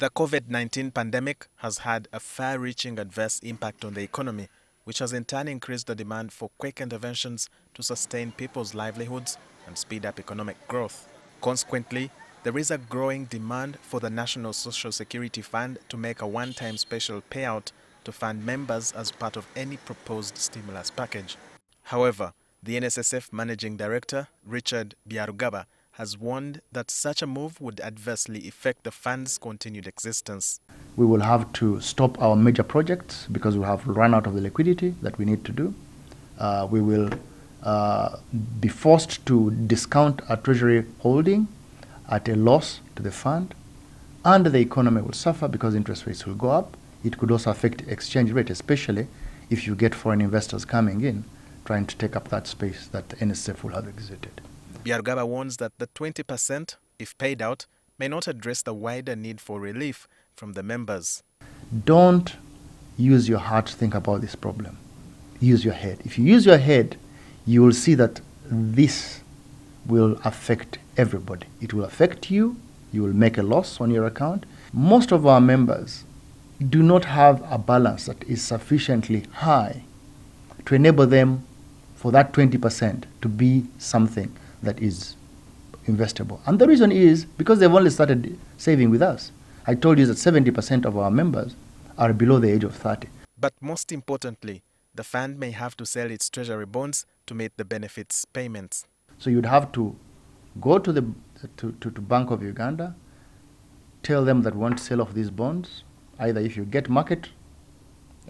The COVID-19 pandemic has had a far-reaching adverse impact on the economy, which has in turn increased the demand for quick interventions to sustain people's livelihoods and speed up economic growth. Consequently, there is a growing demand for the National Social Security Fund to make a one-time special payout to fund members as part of any proposed stimulus package. However, the NSSF Managing Director, Richard Byarugaba, has warned that such a move would adversely affect the fund's continued existence. We will have to stop our major projects because we have run out of the liquidity that we need to do. We will be forced to discount our treasury holding at a loss to the fund, and the economy will suffer because interest rates will go up. It could also affect exchange rate, especially if you get foreign investors coming in, trying to take up that space that the NSSF will have exited. Byarugaba warns that the 20%, if paid out, may not address the wider need for relief from the members. Don't use your heart to think about this problem. Use your head. If you use your head, you will see that this will affect everybody. It will affect you. You will make a loss on your account. Most of our members do not have a balance that is sufficiently high to enable them for that 20% to be something that is investable. And the reason is because they've only started saving with us. I told you that 70% of our members are below the age of 30. But most importantly, the fund may have to sell its treasury bonds to meet the benefits payments. So you'd have to go to the Bank of Uganda, tell them that we want to sell off these bonds. Either if you get market,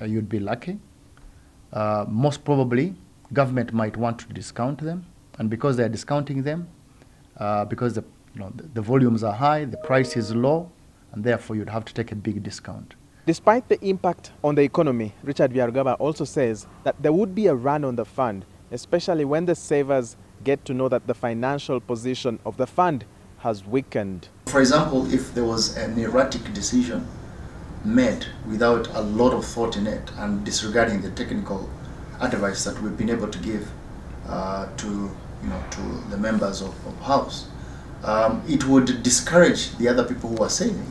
you'd be lucky. Most probably, government might want to discount them. And because they're discounting them, because the volumes are high, the price is low, and therefore you'd have to take a big discount. Despite the impact on the economy, Richard Byarugaba also says that there would be a run on the fund, especially when the savers get to know that the financial position of the fund has weakened. For example, if there was an erratic decision made without a lot of thought in it and disregarding the technical advice that we've been able to give to the members of House, it would discourage the other people who are saving.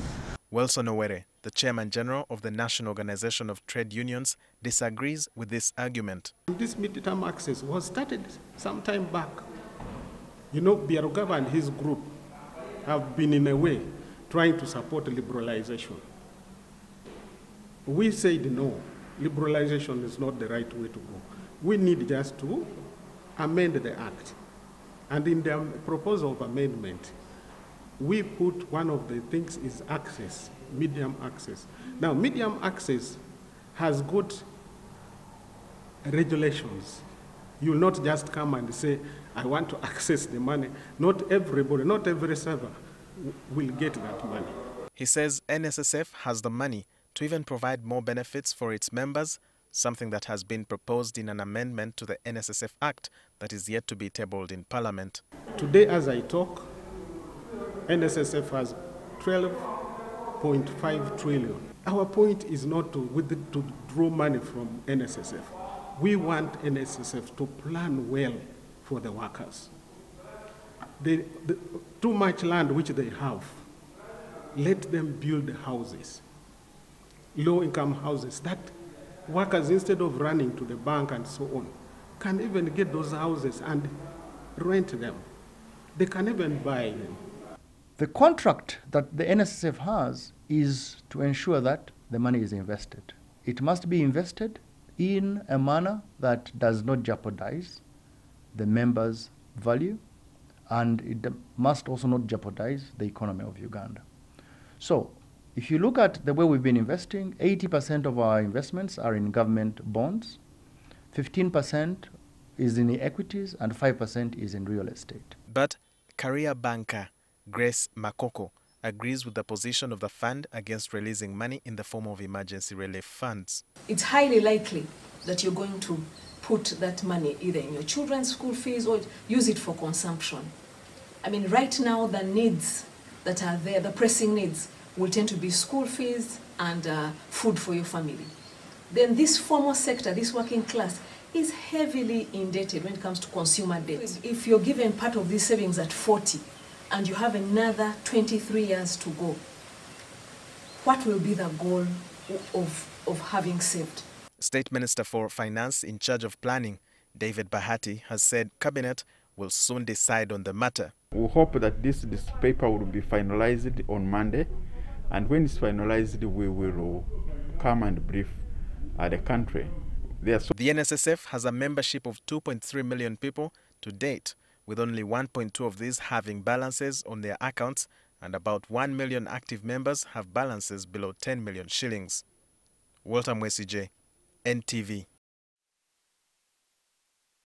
Wilson Owere, the Chairman General of the National Organization of Trade Unions, disagrees with this argument. This mid-term access was started some time back. You know, Byarugaba and his group have been, in a way, trying to support liberalization. We said no, liberalization is not the right way to go. We need just to amend the act. And in the proposal of amendment, we put one of the things is access, medium access. Now, medium access has got regulations. You will not just come and say, I want to access the money. Not everybody, not every server will get that money. He says NSSF has the money to even provide more benefits for its members, something that has been proposed in an amendment to the NSSF Act that is yet to be tabled in Parliament. Today, as I talk, NSSF has 12.5 trillion. Our point is not to draw money from NSSF. We want NSSF to plan well for the workers. Too much land which they have, let them build houses, low-income houses, that workers, instead of running to the bank and so on, can even get those houses and rent them. They can even buy them. The contract that the NSSF has is to ensure that the money is invested. It must be invested in a manner that does not jeopardize the members' value, and it must also not jeopardize the economy of Uganda. So, if you look at the way we've been investing, 80% of our investments are in government bonds, 15% is in the equities, and 5% is in real estate. But career banker Grace Makoko agrees with the position of the fund against releasing money in the form of emergency relief funds. It's highly likely that you're going to put that money either in your children's school fees or use it for consumption. I mean, right now the needs that are there, the pressing needs, will tend to be school fees and food for your family. Then this formal sector, this working class, is heavily indebted when it comes to consumer debt. If you're given part of these savings at 40 and you have another 23 years to go, what will be the goal of having saved? State Minister for Finance in charge of planning, David Bahati, has said Cabinet will soon decide on the matter. We hope that this paper will be finalized on Monday, and when it's finalized, we will come and brief the country. The NSSF has a membership of 2.3 million people to date, with only 1.2 of these having balances on their accounts, and about 1 million active members have balances below 10 million shillings. Walter Mwesije, NTV.